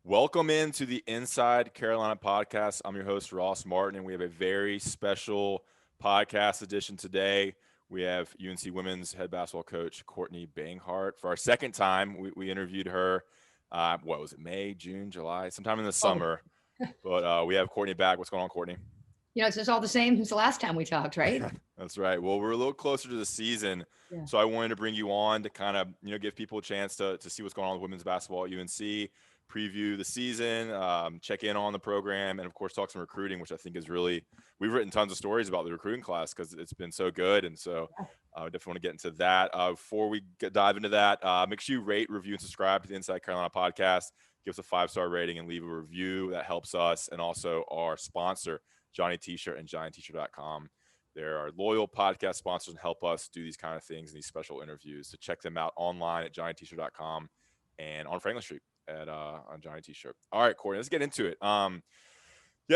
Welcome into the Inside Carolina podcast. I'm your host, Ross Martin, and we have a very special podcast edition today. We have UNC women's head basketball coach, Courtney Banghart. For our second time, we interviewed her, what was it, May, June, July, sometime in the Oh, summer. But we have Courtney back. What's going on, Courtney? it's just all the same since the last time we talked, right? That's right. Well, we're a little closer to the season, Yeah. so I wanted to bring you on to kind of give people a chance to see what's going on with women's basketball at UNC, preview the season, check in on the program, and of course talk some recruiting, which I think is really we've written tons of stories about the recruiting class because it's been so good, and so I definitely want to get into that. Before we dive into that, make sure you rate, review, and subscribe to the Inside Carolina podcast. Give us a 5-star rating and leave a review. That helps us, and also our sponsor, Johnny T-shirt and JohnnyT-shirt.com. They're our loyal podcast sponsors and help us do these kind of things and these special interviews. So check them out online at JohnnyT-shirt.com and on Franklin Street at on Johnny T-shirt. All right, Courtney, let's get into it.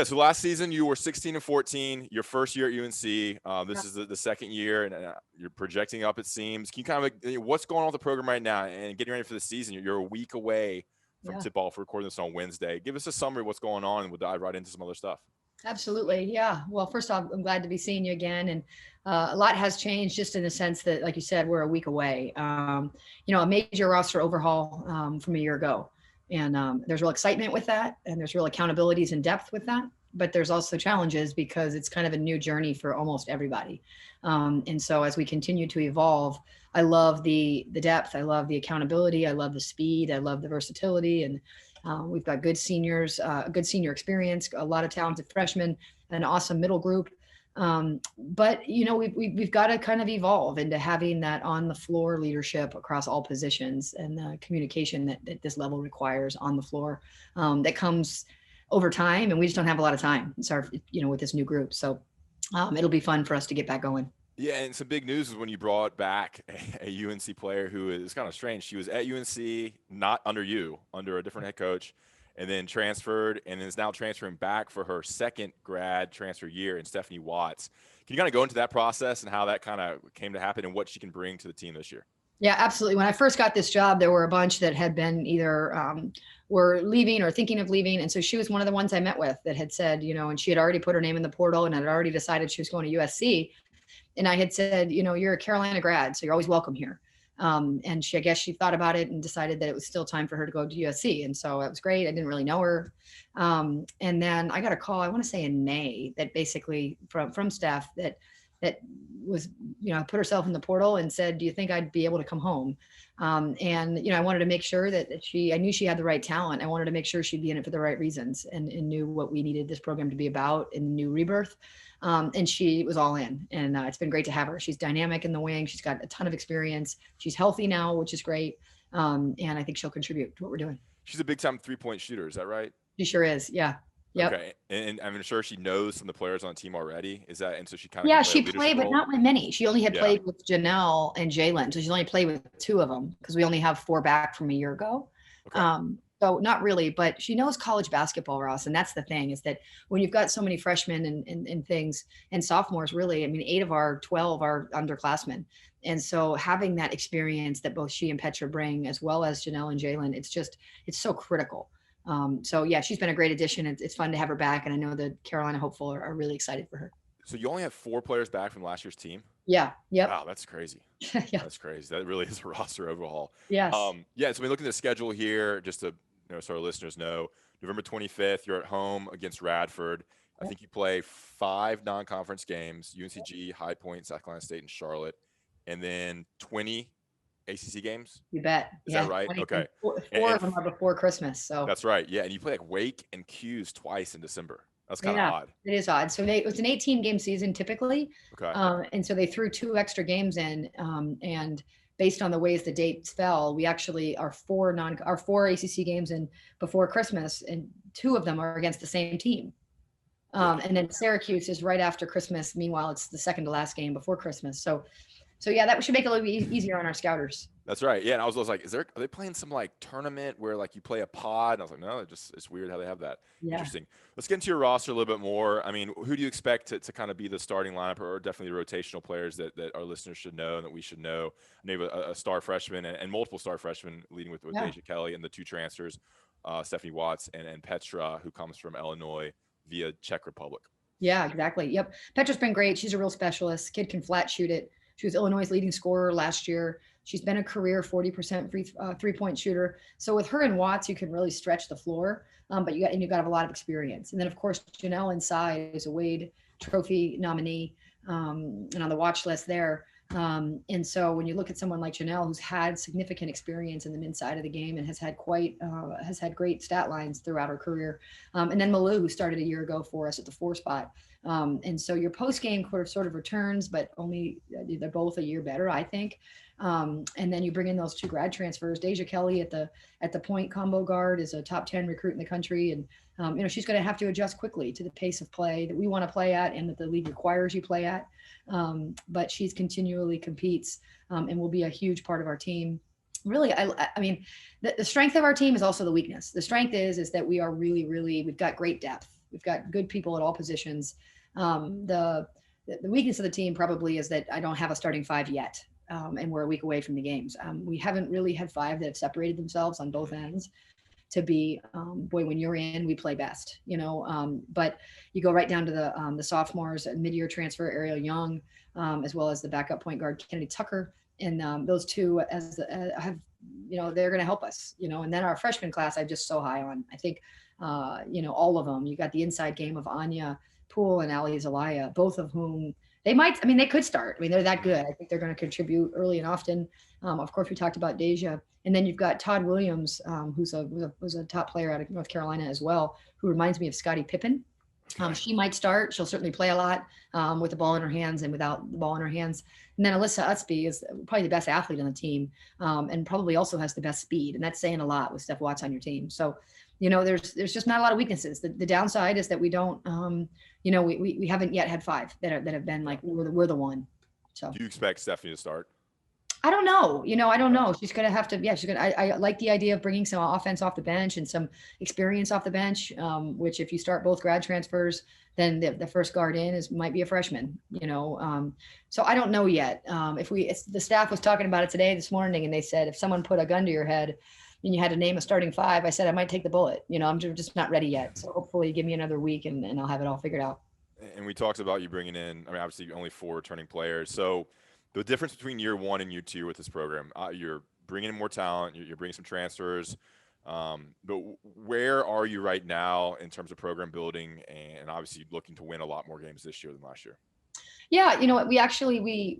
So last season you were 16-14, your first year at UNC. This is the second year, and you're projecting up, it seems. Can you kind of what's going on with the program right now and getting ready for the season? You're a week away from Yeah, tip-off. We're recording this on Wednesday. Give us a summary of what's going on, and we'll dive right into some other stuff. absolutely. Yeah. Well, first off, I'm glad to be seeing you again. And a lot has changed just in the sense that, like you said, we're a week away. A major roster overhaul from a year ago. And there's real excitement with that. And there's real accountabilities and depth with that. But there's also challenges because it's kind of a new journey for almost everybody. And so as we continue to evolve, I love the depth. I love the accountability. I love the speed. I love the versatility. And we've got good seniors, good senior experience, a lot of talented freshmen, an awesome middle group. But we've got to kind of evolve into having that on the floor leadership across all positions and the communication that this level requires on the floor that comes over time. And we just don't have a lot of time. With this new group. So it'll be fun for us to get back going. Yeah, and some big news is when you brought back a UNC player who is kind of strange. She was at UNC, not under you, under a different head coach, and then transferred, and is now transferring back for her second grad transfer year in Stephanie Watts. Can you kind of go into that process and how that kind of came to happen and what she can bring to the team this year? Yeah, absolutely. When I first got this job, there were a bunch that had been either were leaving or thinking of leaving. And so she was one of the ones I met with that had said, and she had already put her name in the portal and had already decided she was going to USC. And I had said, you're a Carolina grad, so you're always welcome here. I guess she thought about it and decided that it was still time for her to go to USC. And so it was great. I didn't really know her. And then I got a call, I want to say in May, that basically from staff that was, put herself in the portal and said, do you think I'd be able to come home? I wanted to make sure that I knew she had the right talent. I wanted to make sure she'd be in it for the right reasons and knew what we needed this program to be about in the new rebirth. And she was all in, and it's been great to have her. She's dynamic in the wing. She's got a ton of experience. She's healthy now, which is great. And I think she'll contribute to what we're doing. She's a big-time three-point shooter. Is that right? She sure is. Yeah. Yep. Okay, and I'm sure she knows some of the players on the team already. Is that, and so she kind of Yeah, can play she a leadership played, but role? not with many. She only had Yeah. played with Janelle and Jalen. So she's only played with two of them because we only have four back from a year ago. Okay. So not really, but she knows college basketball, Ross. And that's the thing, is that when you've got so many freshmen and things and sophomores, really, I mean, 8 of our 12 are underclassmen. And so having that experience that both she and Petra bring, as well as Janelle and Jalen, it's so critical. So yeah, she's been a great addition. It's fun to have her back. And I know the Carolina hopeful are really excited for her. So you only have 4 players back from last year's team? Yeah. Yep. Wow, that's crazy. Yeah. That's crazy. That really is a roster overhaul. Yes. So we look at the schedule here, just to so our listeners know. November 25th, you're at home against Radford. I think you play 5 non-conference games: UNCG, High Point, South Carolina State, and Charlotte, and then 20 ACC games. You bet. Is Yeah. that right? Okay. Four of them are before Christmas. So That's right. Yeah, and you play like Wake and Q's twice in December. That's kind of yeah, odd. it is odd. So it was an 18 game season typically. Okay. And so they threw 2 extra games in. And based on the ways the dates fell, we actually are 4 ACC games in before Christmas, and 2 of them are against the same team. And then Syracuse is right after Christmas. Meanwhile, it's the second to last game before Christmas. So yeah, that should make it a little bit easier on our scouters. That's right. Yeah, and I was like, are they playing some like tournament where like you play a pod? And I was like, no, it's weird how they have that. Yeah. Interesting. Let's get into your roster a little bit more. I mean, who do you expect to kind of be the starting lineup, or definitely the rotational players that our listeners should know and that we should know? I know you have a star freshman and multiple star freshmen leading with Yeah. Deja Kelly and the 2 transfers. Stephanie Watts, and Petra, who comes from Illinois via Czech Republic. Yeah, exactly. Yep. Petra's been great. She's a real specialist. Kid can flat shoot it. She was Illinois' leading scorer last year. She's been a career 40% three-point shooter. So with her and Watts, you can really stretch the floor. But you've got to have a lot of experience. And then of course, Janelle inside is a Wade Trophy nominee, and on the watch list there. And so when you look at someone like Janelle, who's had significant experience in the men's side of the game and has had great stat lines throughout her career. And then Malou, who started a year ago for us at the 4 spot. And so your post game sort of returns, but only they're both a year better, I think. And then you bring in those 2 grad transfers. Deja Kelly at the point combo guard is a top 10 recruit in the country. And, she's going to have to adjust quickly to the pace of play that we want to play at and that the league requires you play at. But she's continually competes and will be a huge part of our team. Really, I mean, the strength of our team is also the weakness. The strength is that we are we've got great depth. We've got good people at all positions. The weakness of the team probably is that I don't have a starting 5 yet. And we're a week away from the games. We haven't really had 5 that have separated themselves on both ends to be, when you're in, we play best, but you go right down to the sophomores, mid-year transfer, Ariel Young, as well as the backup point guard, Kennedy Tucker. And those 2 have, they're going to help us, and then our freshman class, I'm just so high on. I think, all of them. You got the inside game of Anya Poole and Ali Zelaya, both of whom they could start. I mean, they're that good. I think they're going to contribute early and often. Of course, we talked about Deja. And then you've got Todd Williams, who's a top player out of North Carolina as well, who reminds me of Scottie Pippen. She might start. She'll certainly play a lot with the ball in her hands and without the ball in her hands. And then Alyssa Utsby is probably the best athlete on the team, and probably also has the best speed. And that's saying a lot with Steph Watts on your team. So, there's just not a lot of weaknesses. The downside is that we don't, we haven't yet had 5 that have been like we're the one. So do you expect Stephanie to start? I don't know. I don't know. She's going to have to, she's going to, I like the idea of bringing some offense off the bench and some experience off the bench, which if you start both grad transfers, then the first guard might be a freshman, so I don't know yet. The staff was talking about it this morning, and they said, if someone put a gun to your head and you had to name a starting 5, I said, I might take the bullet. I'm just not ready yet. So hopefully give me another week and I'll have it all figured out. And we talked about you bringing in, obviously only 4 returning players. So the difference between year 1 and year 2 with this program, you're bringing in more talent, you're bringing some transfers, but where are you right now in terms of program building and obviously looking to win a lot more games this year than last year? Yeah, we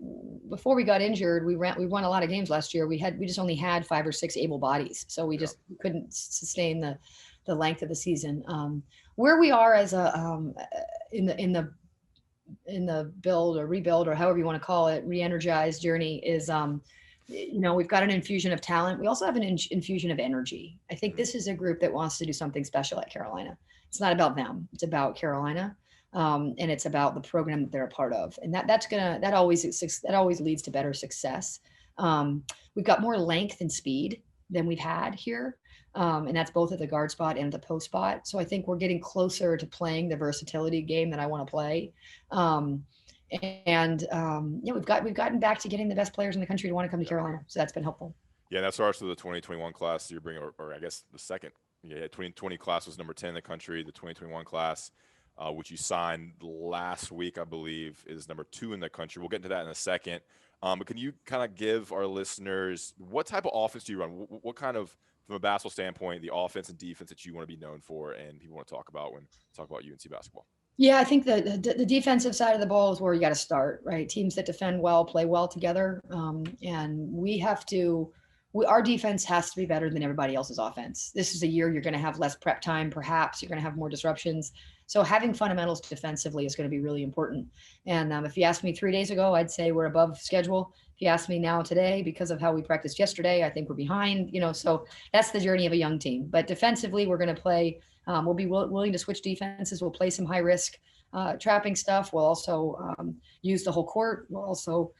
before we got injured, we won a lot of games last year. We just only had 5 or 6 able bodies, so we just couldn't sustain the length of the season. Where we are as in the build or rebuild or however you want to call it, re-energized journey is, we've got an infusion of talent. We also have an infusion of energy. I think this is a group that wants to do something special at Carolina. It's not about them. It's about Carolina. And it's about the program that they're a part of. And that always leads to better success. We've got more length and speed than we've had here. And that's both at the guard spot and at the post spot. So I think we're getting closer to playing the versatility game that I want to play. We've gotten back to getting the best players in the country to want to come to Carolina. So that's been helpful. Yeah, that starts with the 2021 class you're bringing, or I guess the second. Yeah, 2020 class was number 10 in the country. The 2021 class, which you signed last week, I believe, is number 2 in the country. We'll get into that in a second. But can you kind of give our listeners, what type of offense do you run? What kind of, from a basketball standpoint, the offense and defense that you want to be known for and people want to talk about when talk about UNC basketball? Yeah, I think the defensive side of the ball is where you got to start, right? Teams that defend well, play well together. And our defense has to be better than everybody else's offense. This is a year you're going to have less prep time, perhaps. You're going to have more disruptions. So having fundamentals defensively is going to be really important. And if you asked me 3 days ago, I'd say we're above schedule. If you ask me now today, because of how we practiced yesterday, I think we're behind, so that's the journey of a young team. But defensively, we're going to play, we'll be willing to switch defenses. We'll play some high risk trapping stuff. We'll also use the whole court. We'll also,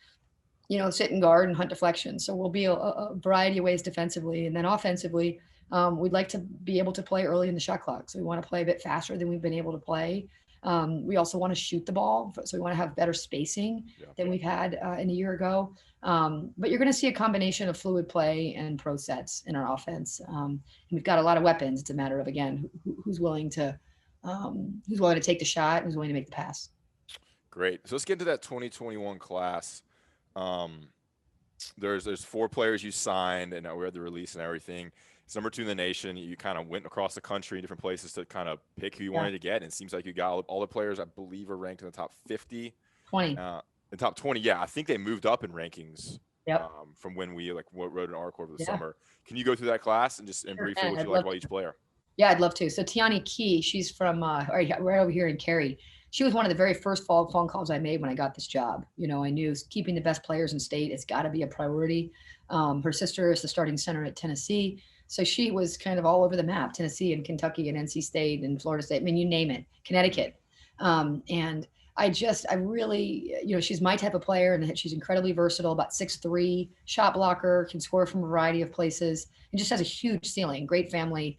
sit and guard and hunt deflection. So we'll be a variety of ways defensively. And then offensively, we'd like to be able to play early in the shot clock. So we want to play a bit faster than we've been able to play. We also want to shoot the ball, so we want to have better spacing Yeah. than we've had in a year ago. But you're going to see a combination of fluid play and pro sets in our offense. And we've got a lot of weapons. It's a matter of, again, who's willing to take the shot, who's willing to make the pass. Great. So let's get into that 2021 class. Um, there's 4 players you signed, and we had the release and everything. It's number 2 in the nation. You kind of went across the country in different places to kind of pick who you Yeah, wanted to get, and it seems like you got all the players I believe are ranked in the top 50, 20. the top 20. Yeah, I think they moved up in rankings Yep. from when we wrote an article over the Yeah. summer. Can you go through that class and just Sure briefly can. what I'd you like love about to. each player? Yeah, I'd love to. So Tiani Key, she's from right over here in Cary. She was one of the very first phone calls I made when I got this job. I knew keeping the best players in state, it's got to be a priority. Her sister is the starting center at Tennessee. So she was kind of all over the map, Tennessee and Kentucky and NC State and Florida State. I mean, you name it, Connecticut. And I really, she's my type of player, and she's incredibly versatile, about 6'3", shot blocker, can score from a variety of places, and just has a huge ceiling, great family.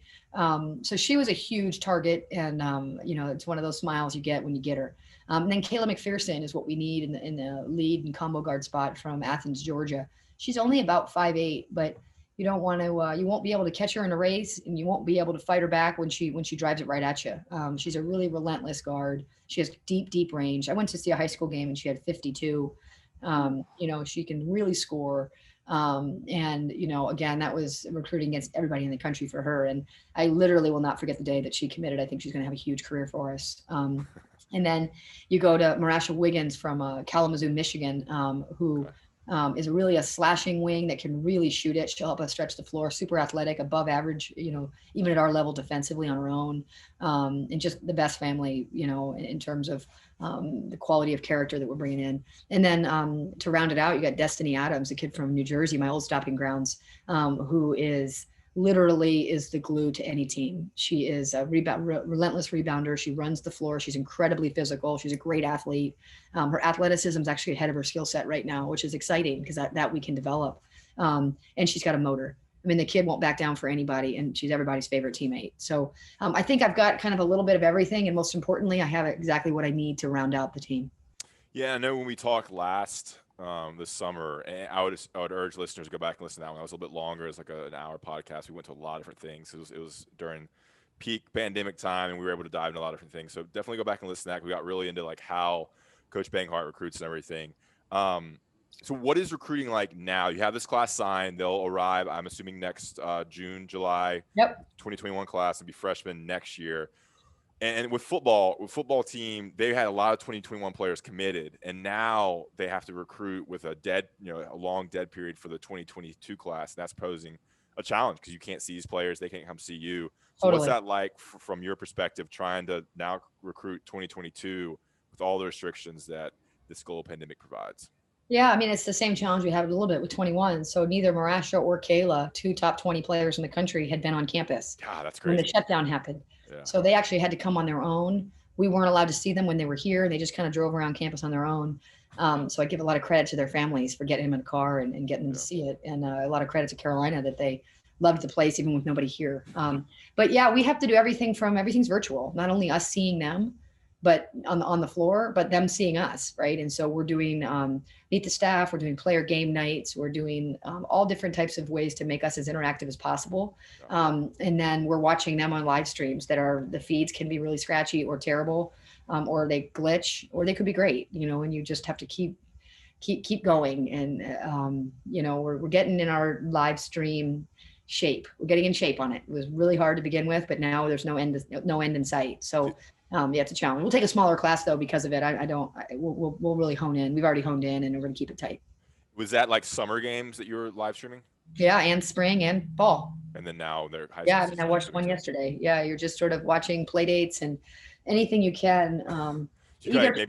So she was a huge target, and it's one of those smiles you get when you get her. And then Kayla McPherson is what we need in the lead and combo guard spot from Athens, Georgia. She's only about 5'8", but you won't be able to catch her in a race, and you won't be able to fight her back when she drives it right at you. She's a really relentless guard. She has deep range. I went to see a high school game and she had 52. She can really score. And again, that was recruiting against everybody in the country for her. And I literally will not forget the day that she committed. I think she's going to have a huge career for us. And then you go to Marasha Wiggins from Kalamazoo, Michigan, who Okay. is really a slashing wing that can really shoot it. She'll help us stretch the floor, super athletic, above average, even at our level defensively on her own. And just the best family, in terms of the quality of character that we're bringing in. And then to round it out, you got Destiny Adams, a kid from New Jersey, my old stopping grounds, who is literally is the glue to any team. She is a relentless rebounder. She runs the floor. She's incredibly physical. She's a great athlete. Her athleticism is actually ahead of her skill set right now, which is exciting because that we can develop. And she's got a motor. I mean, the kid won't back down for anybody, and she's everybody's favorite teammate. So I think I've got kind of a little bit of everything, and most importantly, I have exactly what I need to round out the team. Yeah, I know when we talked last this summer, and I would urge listeners to go back and listen to that one. That was a little bit longer. It was like an hour podcast. We went to a lot of different things. It was during peak pandemic time, and we were able to dive into a lot of different things. So definitely go back and listen to that. We got really into like how Coach Banghart recruits and everything. Um, so what is recruiting like now? You have this class signed. They'll arrive, I'm assuming, next June, July, Yep. 2021 class, and be freshmen next year. And with football team, they had a lot of 2021 players committed, and now they have to recruit with a long dead period for the 2022 class. And that's posing a challenge because you can't see these players, they can't come see you. So what's Totally. that like from your perspective, trying to now recruit 2022 with all the restrictions that this global pandemic provides? Yeah, I mean, it's the same challenge we had a little bit with 21. So neither Marasha or Kayla, two top 20 players in the country, had been on campus God, that's when the crazy. shutdown happened. Yeah. So they actually had to come on their own. We weren't allowed to see them when they were here. And they just kind of drove around campus on their own. So I give a lot of credit to their families for getting them in a car and getting them to Yeah. see it. And a lot of credit to Carolina that they loved the place even with nobody here. But yeah, we have to do everything's virtual, not only us seeing them, but on the floor, but them seeing us, right? And so we're doing meet the staff, we're doing player game nights, we're doing all different types of ways to make us as interactive as possible. Yeah. And then we're watching them on live streams the feeds can be really scratchy or terrible, or they glitch, or they could be great, and you just have to keep going. And we're getting in our live stream shape. We're getting in shape on it. It was really hard to begin with, but now there's no end in sight. So yeah, it's a challenge. We'll take a smaller class though because of it. We'll really hone in. We've already honed in, and we're going to keep it tight. Was that like summer games that you were live streaming? Yeah, and spring and fall. And then now they're high Yeah, school I mean, I season watched one yesterday. Yeah, you're just sort of watching play dates and anything you can. So you Either like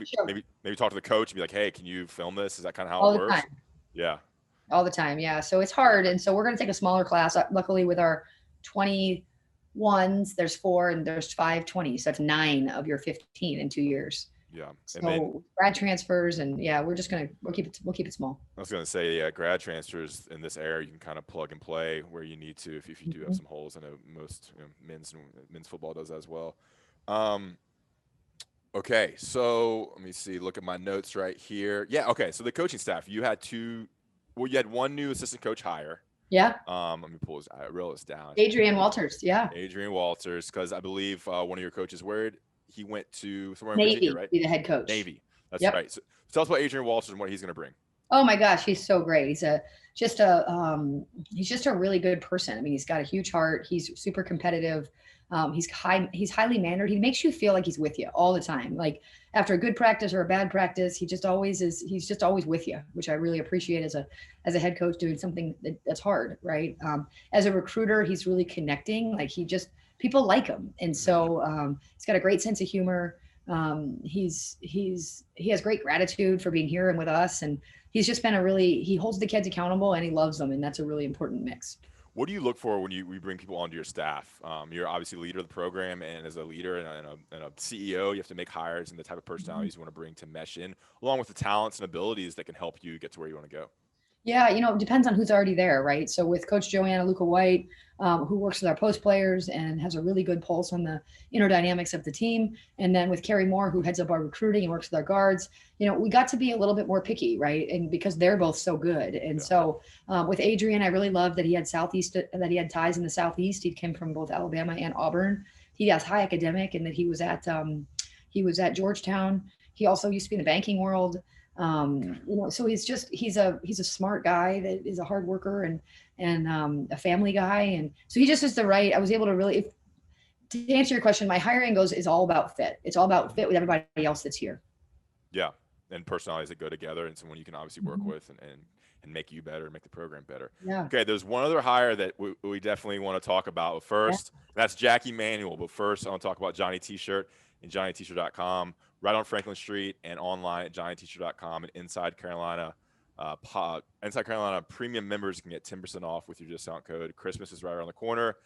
maybe talk to the coach and be like, hey, can you film this? Is that kind of how it all the time. works? Yeah. All the time. Yeah. So it's hard. And so we're going to take a smaller class. Luckily, with our 21s, there's 4 and there's 5 20s. So that's 9 of your 15 in 2 years. Yeah. And then So grad transfers, and yeah, we'll keep it small. I was going to say, yeah, grad transfers in this era, you can kind of plug and play where you need to if you do have Mhm. some holes. I know most men's football does that as well. Um, Okay, so let me see. Look at my notes right here. Yeah. Okay. So the coaching staff, you had two. Well, you had one new assistant coach hire. Yeah. Let me pull this. I wrote this down. Adrian Walters. Yeah. Adrian Walters, because I believe one of your coaches, where he went to somewhere in Virginia, Navy, right? be the head coach. Navy. That's Yep. right. So tell us about Adrian Walters and what he's going to bring. Oh my gosh, he's so great. He's just a really good person. I mean, he's got a huge heart. He's super competitive. He's highly mannered. He makes you feel like he's with you all the time. Like after a good practice or a bad practice, he just always is. He's just always with you, which I really appreciate as a head coach doing something that's hard, right? As a recruiter, he's really connecting. Like people like him, and so he's got a great sense of humor. He has great gratitude for being here and with us, and he's just been he holds the kids accountable and he loves them, and that's a really important mix. What do you look for when we bring people onto your staff? You're obviously the leader of the program, and as a leader and a CEO, you have to make hires and the type of personalities you want to bring to mesh in, along with the talents and abilities that can help you get to where you want to go. Yeah, it depends on who's already there, right? So with Coach Joanna Luca White, who works with our post players and has a really good pulse on the inner dynamics of the team, and then with Carrie Moore, who heads up our recruiting and works with our guards, we got to be a little bit more picky, right? And because they're both so good, and so with Adrian, I really loved that he had ties in the Southeast. He came from both Alabama and Auburn. He has high academic, and that he was at Georgetown. He also used to be in the banking world. So he's a smart guy that is a hard worker and a family guy. And so he just is I was able to really, to answer your question, my hiring is all about fit. It's all about fit with everybody else that's here. Yeah. And personalities that go together and someone you can obviously work with and make you better, make the program better. Yeah. Okay. There's one other hire that we definitely want to talk about. But first, that's Jackie Manuel. But first, I want to talk about Johnny T-shirt and JohnnyT-shirt.com. Right on Franklin Street and online at JohnnyT-shirt.com. And Inside Carolina premium members can get 10% off with your discount code. Christmas is right around the corner.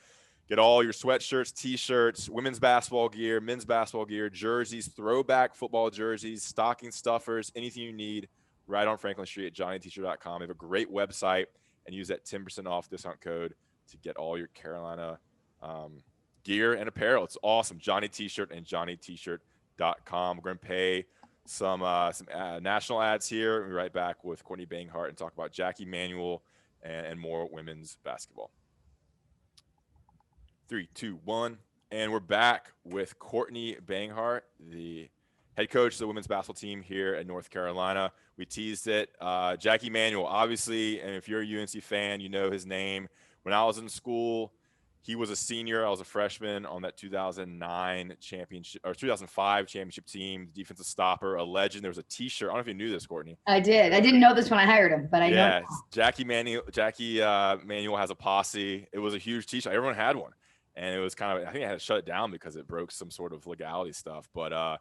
Get all your sweatshirts, T-shirts, women's basketball gear, men's basketball gear, jerseys, throwback football jerseys, stocking stuffers, anything you need right on Franklin Street at JohnnyT-shirt.com. They have a great website, and use that 10% off discount code to get all your Carolina gear and apparel. It's awesome. Johnny T-shirt and JohnnyT-shirt.com. We're going to pay some national ads here. We'll be right back with Courtney Banghart and talk about Jackie Manuel and more women's basketball. 3, 2, 1. And we're back with Courtney Banghart, the head coach of the women's basketball team here at North Carolina. We teased it. Jackie Manuel, obviously, and if you're a UNC fan, you know his name. When I was in school, he was a senior. I was a freshman on that 2009 championship or 2005 championship team, defensive stopper, a legend. There was a T-shirt. I don't know if you knew this, Courtney. I did. I didn't know this when I hired him, but I know. Yeah, Jackie Manuel has a posse. It was a huge T-shirt. Everyone had one. And it was I think I had to shut it down because it broke some sort of legality stuff. But a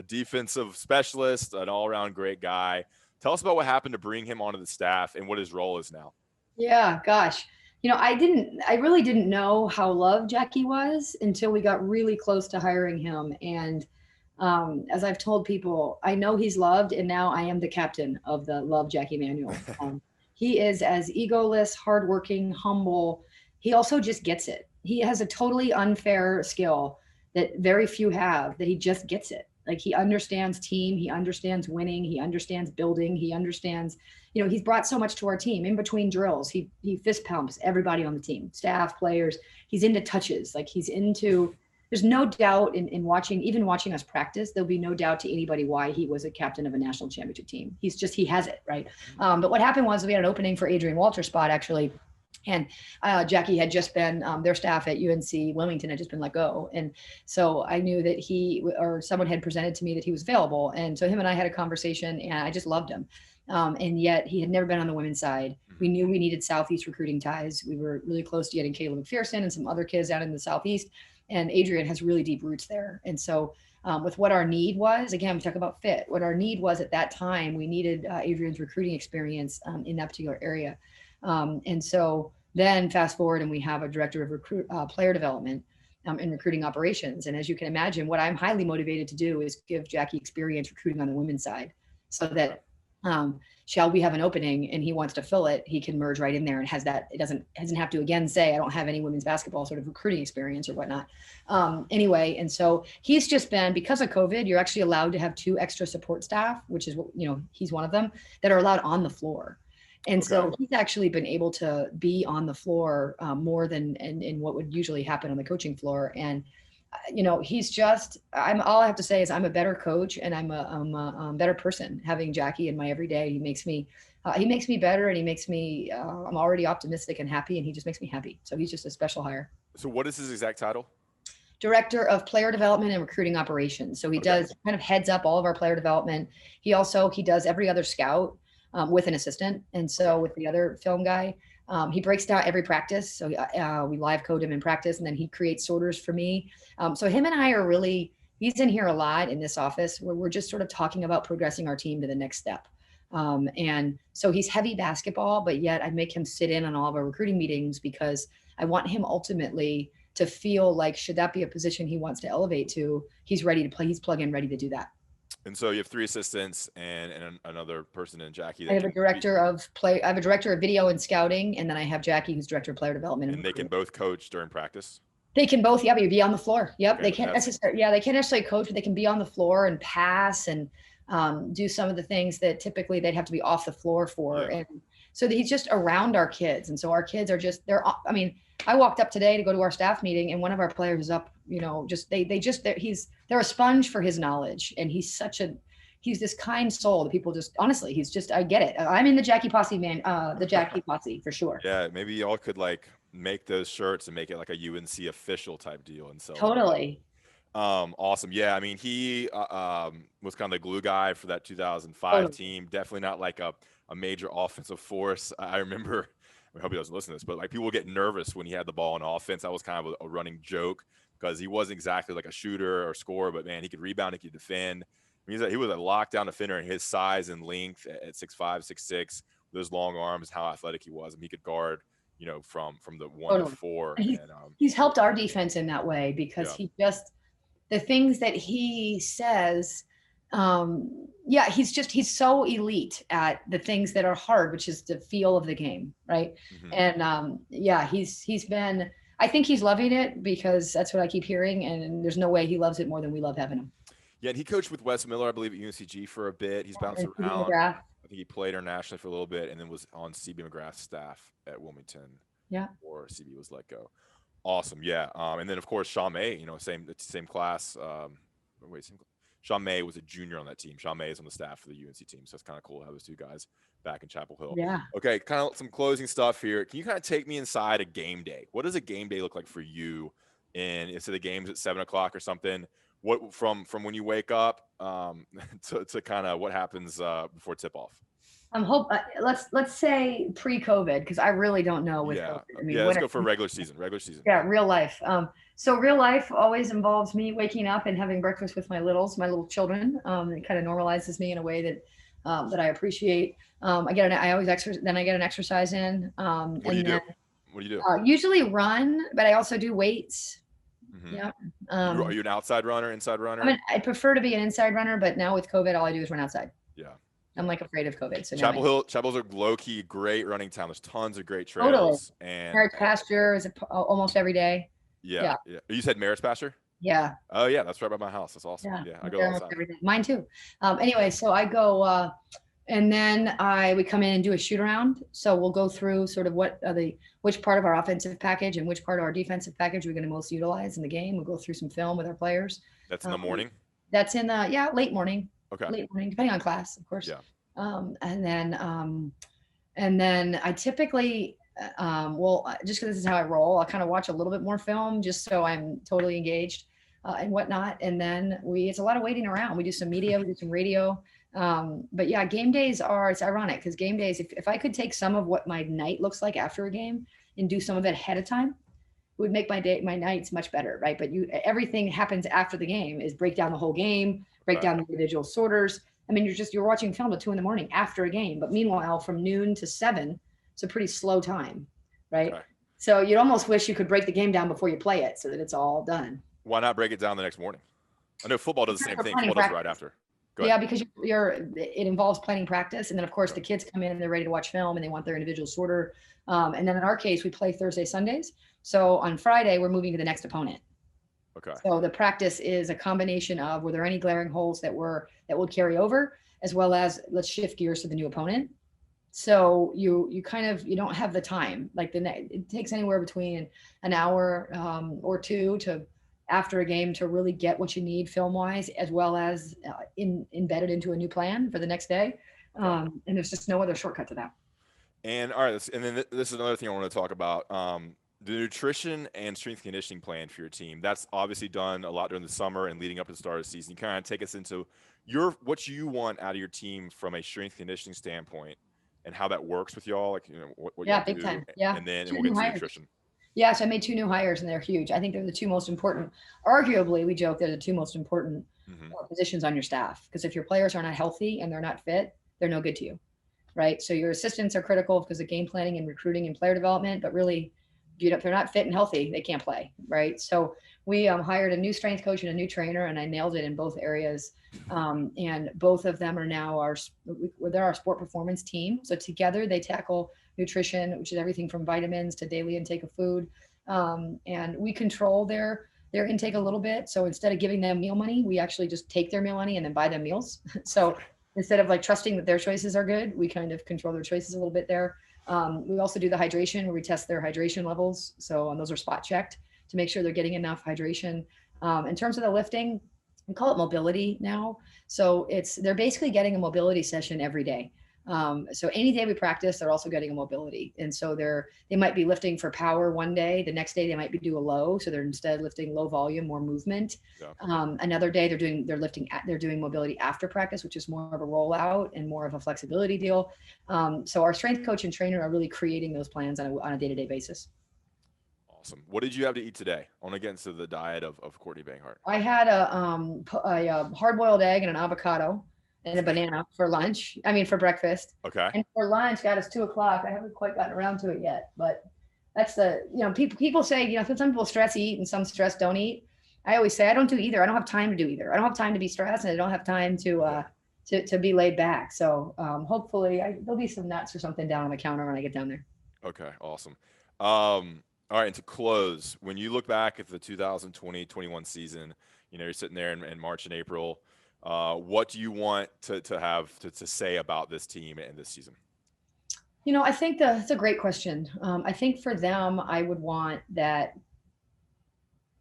defensive specialist, an all-around great guy. Tell us about what happened to bring him onto the staff and what his role is now. Yeah, gosh. I really didn't know how loved Jackie was until we got really close to hiring him. And as I've told people, I know he's loved, and now I am the captain of the Love Jackie Manuel. He is as egoless, hardworking, humble. He also just gets it. He has a totally unfair skill that very few have, that he just gets it. Like he understands team, he understands winning, he understands building, he understands, he's brought so much to our team. In between drills, he fist pumps everybody on the team, staff, players. He's into touches. Like there's no doubt in watching us practice, there'll be no doubt to anybody why he was a captain of a national championship team. He has it, right? But what happened was we had an opening for Adrian Walter's spot, actually. And Jackie had just been, their staff at UNC Wilmington had just been let go. And so I knew that someone had presented to me that he was available. And so him and I had a conversation, and I just loved him. And yet he had never been on the women's side. We knew we needed Southeast recruiting ties. We were really close to getting Caleb McPherson and some other kids out in the Southeast. And Adrian has really deep roots there. And so with what our need was, again, we talk about fit. What our need was at that time, we needed Adrian's recruiting experience in that particular area. And so then fast forward, and we have a director of player development and recruiting operations. And as you can imagine, what I'm highly motivated to do is give Jackie experience recruiting on the women's side, so that Shall we have an opening and he wants to fill it, he can merge right in there and has that. It doesn't have to again say, I don't have any women's basketball sort of recruiting experience or whatnot. Anyway, and so he's just been, because of COVID, you're actually allowed to have 2 extra support staff, which is what, he's one of them, that are allowed on the floor. And so he's actually been able to be on the floor more than in what would usually happen on the coaching floor. And he's just, all I have to say is I'm a better coach and I'm a better person having Jackie in my everyday. He makes me better, and he makes me, I'm already optimistic and happy, and he just makes me happy. So he's just a special hire. So what is his exact title? Director of Player Development and Recruiting Operations. So he does kind of heads up all of our player development. He does every other scout with an assistant. And so with the other film guy, he breaks down every practice. So we live code him in practice, and then he creates sorters for me. So him and I are really, he's in here a lot in this office where we're just sort of talking about progressing our team to the next step. And so he's heavy basketball, but yet I make him sit in on all of our recruiting meetings because I want him ultimately to feel like, should that be a position he wants to elevate to, he's ready to play. He's plug in, ready to do that. And so you have 3 assistants and another person in Jackie. I have a director of video and scouting, and then I have Jackie, who's director of player development. And they can both coach during practice? They can both, but be on the floor. Yep. Okay, they can't necessarily, they can't necessarily coach, but they can be on the floor and pass and do some of the things that typically they'd have to be off the floor for. Yeah. And so he's just around our kids. And so our kids are just, I walked up today to go to our staff meeting, and one of our players is up, they're a sponge for his knowledge. And he's this kind soul that people just, honestly, I get it. I'm in the Jackie Posse, man, the Jackie Posse for sure. Yeah. Maybe y'all could make those shirts and make it like a UNC official type deal. And so totally. Awesome. Yeah. I mean, he was kind of the glue guy for that 2005 team. Definitely not like a major offensive force. I remember, I hope he doesn't listen to this, but people would get nervous when he had the ball on offense. That was kind of a running joke because he wasn't exactly like a shooter or scorer, but man, he could rebound, he could defend. I mean, he was a lockdown defender, and his size and length at 6'5", 6'6", with his long arms, how athletic he was. I mean, he could guard, from the 1 to 4. He's helped our defense in that way because the things that he says, he's so elite at the things that are hard, which is the feel of the game, right? Mm-hmm. And he's been, I think he's loving it because that's what I keep hearing, and there's no way he loves it more than we love having him. Yeah, and he coached with Wes Miller, I believe, at UNCG for a bit. He's bounced around. I think he played internationally for a little bit, and then was on CB McGrath's staff at Wilmington. Yeah. Or CB was let go. Awesome. Yeah. And then of course Sean May, same class. Sean May was a junior on that team. Sean May is on the staff for the UNC team. So it's kind of cool to have those 2 guys back in Chapel Hill. Yeah. Okay. Kind of some closing stuff here. Can you kind of take me inside a game day? What does a game day look like for you? And instead of games at 7:00 or something, what from when you wake up to kind of what happens before tip off? Let's say pre-COVID, because I really don't know with COVID. I mean, let's go for regular season. Yeah, real life. So real life always involves me waking up and having breakfast with my little children. It kind of normalizes me in a way that I appreciate. I get an exercise in. What do you do? Usually run, but I also do weights. Mm-hmm. Yeah. Are you an outside runner, inside runner? I prefer to be an inside runner, but now with COVID, all I do is run outside. Yeah. I'm afraid of COVID. So Chapel Hill's a low key, great running town. There's tons of great trails. Totally. And Merritt's Pasture is almost every day. Yeah. You said Merritt's Pasture? Yeah. Oh yeah, that's right by my house. That's awesome. Yeah, I go outside. Mine too. Anyway, so I go, and then we come in and do a shoot around. So we'll go through sort of which part of our offensive package and which part of our defensive package we're going to most utilize in the game. We'll go through some film with our players. That's in the morning? That's in the late morning. Okay. Late morning, depending on class, of course. Yeah. And then I typically, just because this is how I roll, I'll kind of watch a little bit more film just so I'm totally engaged and whatnot. And then it's a lot of waiting around. We do some media, we do some radio. But yeah, game days it's ironic because game days, if I could take some of what my night looks like after a game and do some of it ahead of time, it would make my nights much better, right? But everything happens after the game is break down the whole game, break down the individual sorters. I mean, you're watching film at 2 a.m. after a game, but meanwhile, from noon to 7, it's a pretty slow time, right? Okay. So you'd almost wish you could break the game down before you play it so that it's all done. Why not break it down the next morning? I know football does the same thing. Football does it right after. Go ahead. Yeah, because it involves planning practice, and then of course the kids come in and they're ready to watch film and they want their individual sorter. And then in our case, we play Thursday, Sundays. So on Friday, we're moving to the next opponent. Okay. So the practice is a combination of were there any glaring holes that will carry over, as well as let's shift gears to the new opponent. So you kind of you don't have the time like it takes anywhere between an hour or two to after a game to really get what you need film wise, as well as embedded into a new plan for the next day. And there's just no other shortcut to that. And all right, and then this is another thing I want to talk about. The nutrition and strength conditioning plan for your team. That's obviously done a lot during the summer and leading up to the start of the season. You kind of take us into what you want out of your team from a strength conditioning standpoint and how that works with y'all, like what Yeah, y'all big do, time. Yeah. and then Two we'll new get to hires. nutrition. Yeah, so I made 2 new hires and they're huge. I think they're the 2 most important. Arguably, we joke they're the 2 most important positions on your staff, because if your players are not healthy and they're not fit, they're no good to you, right? So your assistants are critical because of game planning and recruiting and player development, but really, if they're not fit and healthy, they can't play, right? So we hired a new strength coach and a new trainer, and I nailed it in both areas. And both of them are now they're our sport performance team. So together they tackle nutrition, which is everything from vitamins to daily intake of food. And we control their intake a little bit. So instead of giving them meal money, we actually just take their meal money and then buy them meals. So instead of like trusting that their choices are good, we kind of control their choices a little bit there. We also do the hydration where we test their hydration levels. So those are spot checked to make sure they're getting enough hydration. In terms of the lifting, we call it mobility now. So they're basically getting a mobility session every day. So any day we practice, they're also getting a mobility. And so they might be lifting for power one day. The next day they might be do a low. So they're instead lifting low volume, more movement. Yeah. Another day they're doing mobility after practice, which is more of a rollout and more of a flexibility deal. So our strength coach and trainer are really creating those plans on a day-to-day basis. Awesome. What did you have to eat today? I want to get into the diet of Courtney Banghart. I had a hard-boiled egg and an avocado and a banana for lunch. For breakfast. Okay. And for lunch, it's 2:00. I haven't quite gotten around to it yet, but that's people say, some people stress eat and some stress don't eat. I always say I don't do either. I don't have time to do either. I don't have time to be stressed and I don't have time to be laid back. So hopefully there'll be some nuts or something down on the counter when I get down there. Okay. Awesome. All right, and to close, when you look back at the 2020-21 season, you're sitting there in March and April, what do you want to have to say about this team and this season? I think that's a great question. I think for them, I would want that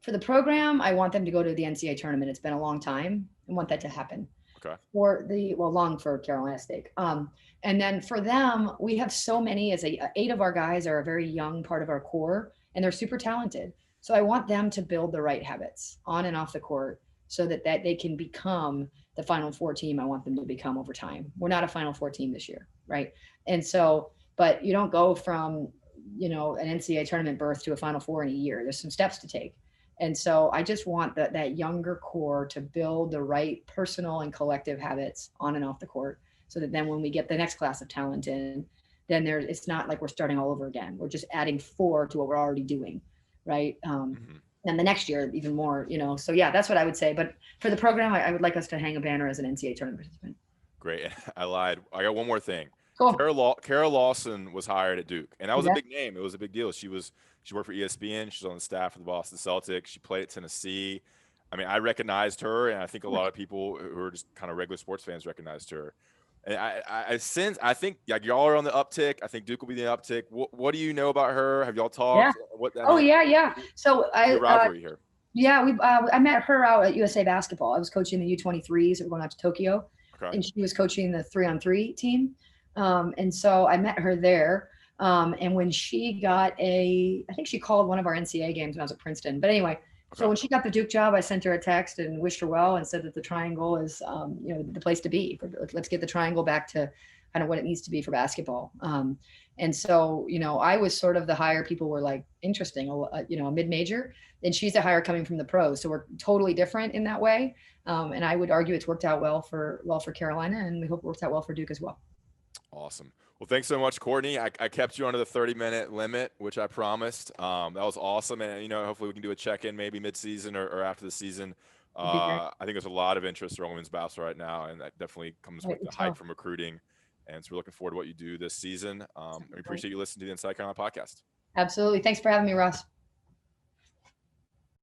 for the program, I want them to go to the NCAA tournament. It's been a long time. I want that to happen. Okay. Long for Carolina's sake. And then for them, we have so many 8 of our guys are a very young part of our core and they're super talented. So I want them to build the right habits on and off the court so that they can become the Final Four team I want them to become over time. We're not a Final Four team this year, right? And so, but you don't go from, an NCAA tournament berth to a Final Four in a year. There's some steps to take. And so I just want that younger core to build the right personal and collective habits on and off the court so that then when we get the next class of talent in, then it's not like we're starting all over again. We're just adding 4 to what we're already doing, right? And the next year, even more, So yeah, that's what I would say. But for the program, I would like us to hang a banner as an NCAA tournament participant. Great. I lied. I got one more thing. Cool. Kara Lawson was hired at Duke, and that was a big name. It was a big deal. She worked for ESPN. She was on the staff of the Boston Celtics. She played at Tennessee. I recognized her, and I think a lot of people who are just kind of regular sports fans recognized her. And I think y'all are on the uptick. I think Duke will be the uptick. What do you know about her? Have y'all talked? Yeah. Yeah. So rivalry here. Yeah, I met her out at USA Basketball. I was coaching the U23s. We're going out to Tokyo, and she was coaching the 3-on-3 team. And so I met her there. And when she got I think she called one of our NCAA games when I was at Princeton. But anyway, so when she got the Duke job, I sent her a text and wished her well and said that the Triangle is, the place to be. Let's get the Triangle back to kind of what it needs to be for basketball. And so, I was sort of the hire people were like, interesting, a mid-major. And she's a hire coming from the pros. So we're totally different in that way. And I would argue it's worked out well for Carolina, and we hope it works out well for Duke as well. Awesome. Well, thanks so much, Courtney. I kept you under the 30-minute limit, which I promised. That was awesome. And, hopefully we can do a check-in maybe mid-season or after the season. I think there's a lot of interest around women's basketball right now, and that definitely comes with the hype from recruiting. And so we're looking forward to what you do this season. We appreciate you listening to the Inside Carolina podcast. Absolutely. Thanks for having me, Ross.